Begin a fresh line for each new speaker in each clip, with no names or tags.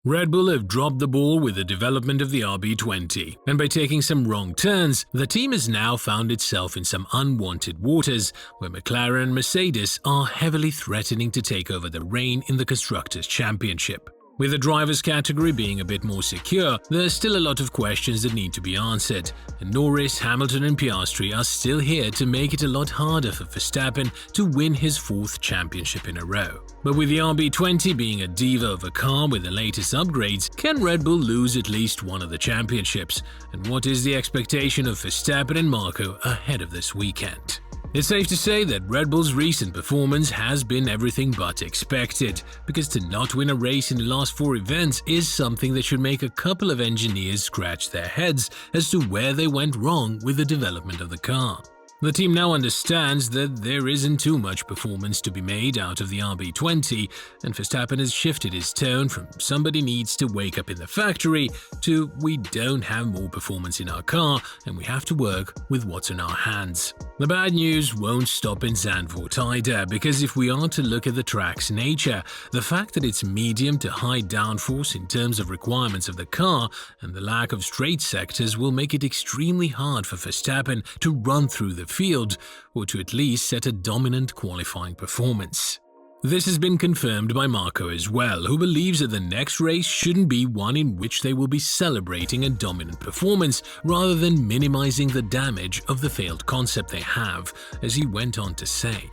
Red Bull have dropped the ball with the development of the RB20, and by taking some wrong turns, the team has now found itself in some unwanted waters where McLaren and Mercedes are heavily threatening to take over the reign in the Constructors' Championship. With the drivers' category being a bit more secure, there's still a lot of questions that need to be answered, and Norris, Hamilton and Piastri are still here to make it a lot harder for Verstappen to win his 4th championship in a row. But with the RB20 being a diva of a car with the latest upgrades, can Red Bull lose at least one of the championships? And what is the expectation of Verstappen and Marko ahead of this weekend? It's safe to say that Red Bull's recent performance has been everything but expected, because to not win a race in the last 4 events is something that should make a couple of engineers scratch their heads as to where they went wrong with the development of the car. The team now understands that there isn't too much performance to be made out of the RB20, and Verstappen has shifted his tone from "somebody needs to wake up in the factory" to "we don't have more performance in our car and we have to work with what's in our hands." The bad news won't stop in Zandvoort either, because if we are to look at the track's nature, the fact that it's medium to high downforce in terms of requirements of the car and the lack of straight sectors will make it extremely hard for Verstappen to run through the field, or to at least set a dominant qualifying performance. This has been confirmed by Marko as well, who believes that the next race shouldn't be one in which they will be celebrating a dominant performance rather than minimizing the damage of the failed concept they have, as he went on to say.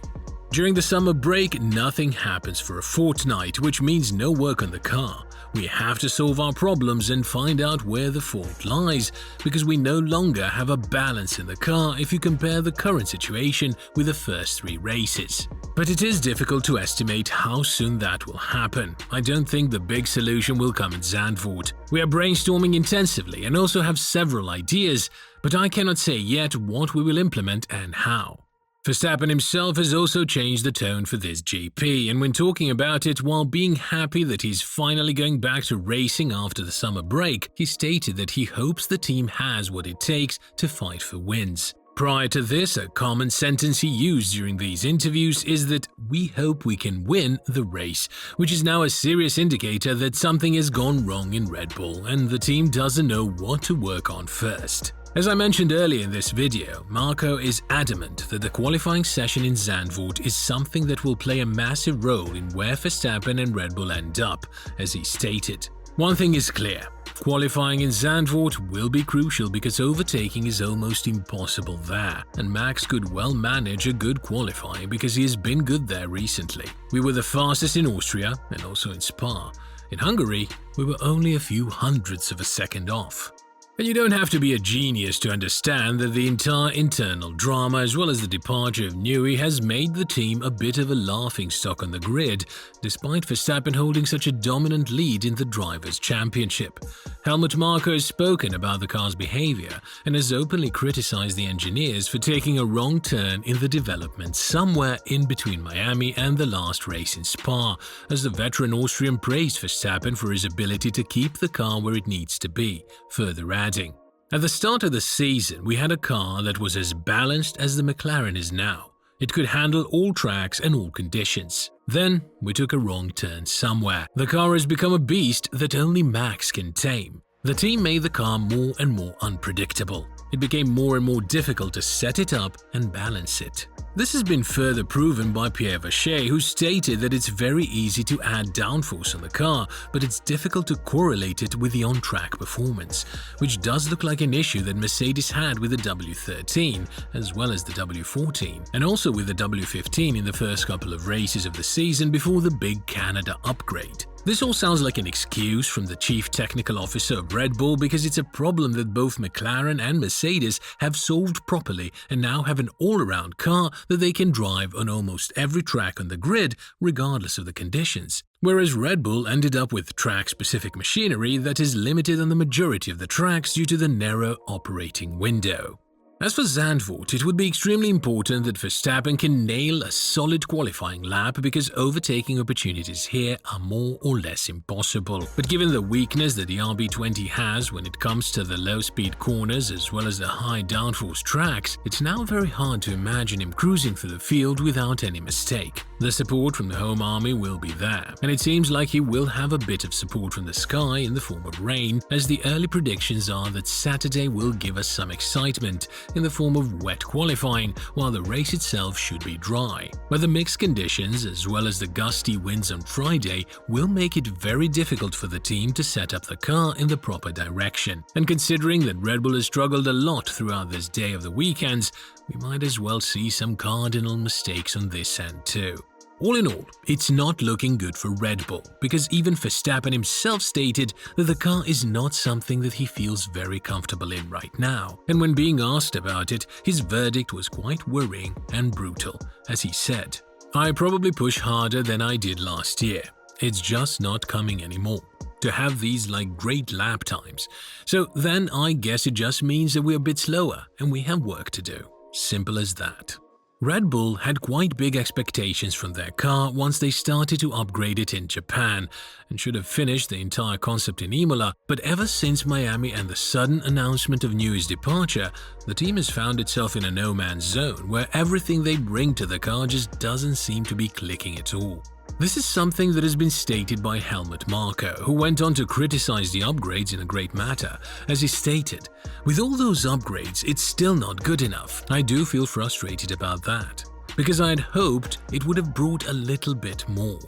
During the summer break, nothing happens for a fortnight, which means no work on the car. We have to solve our problems and find out where the fault lies, because we no longer have a balance in the car if you compare the current situation with the first 3 races. But it is difficult to estimate how soon that will happen. I don't think the big solution will come in Zandvoort. We are brainstorming intensively and also have several ideas, but I cannot say yet what we will implement and how. Verstappen himself has also changed the tone for this GP, and when talking about it while being happy that he's finally going back to racing after the summer break, he stated that he hopes the team has what it takes to fight for wins. Prior to this, a common sentence he used during these interviews is that "we hope we can win the race," which is now a serious indicator that something has gone wrong in Red Bull and the team doesn't know what to work on first. As I mentioned earlier in this video, Marko is adamant that the qualifying session in Zandvoort is something that will play a massive role in where Verstappen and Red Bull end up, as he stated. One thing is clear, qualifying in Zandvoort will be crucial because overtaking is almost impossible there, and Max could well manage a good qualifying because he has been good there recently. We were the fastest in Austria and also in Spa. In Hungary, we were only a few hundredths of a second off. And you don't have to be a genius to understand that the entire internal drama as well as the departure of Newey has made the team a bit of a laughingstock on the grid, despite Verstappen holding such a dominant lead in the Drivers' Championship. Helmut Marko has spoken about the car's behavior and has openly criticized the engineers for taking a wrong turn in the development somewhere in between Miami and the last race in Spa, as the veteran Austrian praised Verstappen for his ability to keep the car where it needs to be, further adding, "At the start of the season, we had a car that was as balanced as the McLaren is now. It could handle all tracks and all conditions. Then, we took a wrong turn somewhere. The car has become a beast that only Max can tame. The team made the car more and more unpredictable. It became more and more difficult to set it up and balance it." This has been further proven by Pierre Vacher, who stated that it's very easy to add downforce on the car, but it's difficult to correlate it with the on-track performance, which does look like an issue that Mercedes had with the W13, as well as the W14, and also with the W15 in the first couple of races of the season before the big Canada upgrade. This all sounds like an excuse from the chief technical officer of Red Bull because it's a problem that both McLaren and Mercedes have solved properly and now have an all-around car that they can drive on almost every track on the grid regardless of the conditions, whereas Red Bull ended up with track-specific machinery that is limited on the majority of the tracks due to the narrow operating window. As for Zandvoort, it would be extremely important that Verstappen can nail a solid qualifying lap because overtaking opportunities here are more or less impossible. But given the weakness that the RB20 has when it comes to the low-speed corners as well as the high downforce tracks, it's now very hard to imagine him cruising through the field without any mistake. The support from the home army will be there, and it seems like he will have a bit of support from the sky in the form of rain, as the early predictions are that Saturday will give us some excitement in the form of wet qualifying, while the race itself should be dry. But the mixed conditions as well as the gusty winds on Friday will make it very difficult for the team to set up the car in the proper direction. And considering that Red Bull has struggled a lot throughout this day of the weekends, we might as well see some cardinal mistakes on this end too. All in all, it's not looking good for Red Bull, because even Verstappen himself stated that the car is not something that he feels very comfortable in right now. And when being asked about it, his verdict was quite worrying and brutal, as he said, "I probably push harder than I did last year. It's just not coming anymore to have these great lap times. So then I guess it just means that we're a bit slower and we have work to do. Simple as that." Red Bull had quite big expectations from their car once they started to upgrade it in Japan and should have finished the entire concept in Imola, but ever since Miami and the sudden announcement of Newey's departure, the team has found itself in a no-man's zone where everything they bring to the car just doesn't seem to be clicking at all. This is something that has been stated by Helmut Marko, who went on to criticize the upgrades in a great matter, as he stated, "With all those upgrades, it's still not good enough. I do feel frustrated about that, because I had hoped it would have brought a little bit more.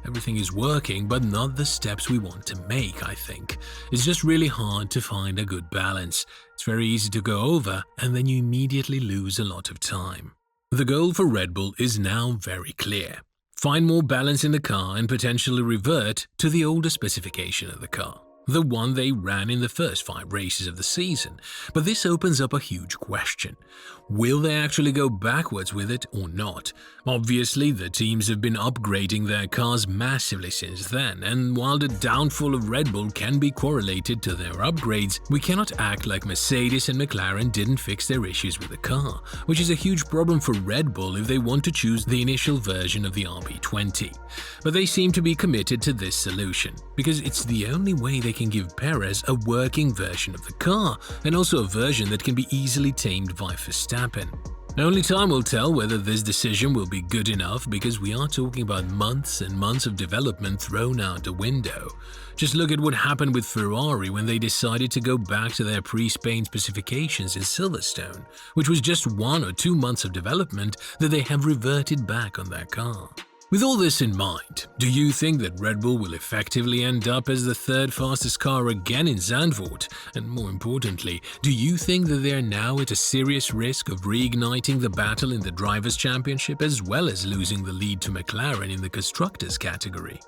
Everything is working, but not the steps we want to make, I think. It's just really hard to find a good balance. It's very easy to go over, and then you immediately lose a lot of time." The goal for Red Bull is now very clear. Find more balance in the car and potentially revert to the older specification of the car, the one they ran in the first 5 races of the season. But this opens up a huge question. Will they actually go backwards with it or not? Obviously, the teams have been upgrading their cars massively since then, and while the downfall of Red Bull can be correlated to their upgrades, we cannot act like Mercedes and McLaren didn't fix their issues with the car, which is a huge problem for Red Bull if they want to choose the initial version of the RB20. But they seem to be committed to this solution, because it's the only way they can give Perez a working version of the car, and also a version that can be easily tamed by Verstappen. Only time will tell whether this decision will be good enough, because we are talking about months and months of development thrown out the window. Just look at what happened with Ferrari when they decided to go back to their pre-Spain specifications in Silverstone, which was just 1 or 2 months of development that they have reverted back on their car. With all this in mind, do you think that Red Bull will effectively end up as the 3rd fastest car again in Zandvoort? And more importantly, do you think that they are now at a serious risk of reigniting the battle in the Drivers' Championship as well as losing the lead to McLaren in the Constructors category?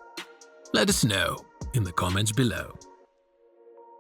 Let us know in the comments below.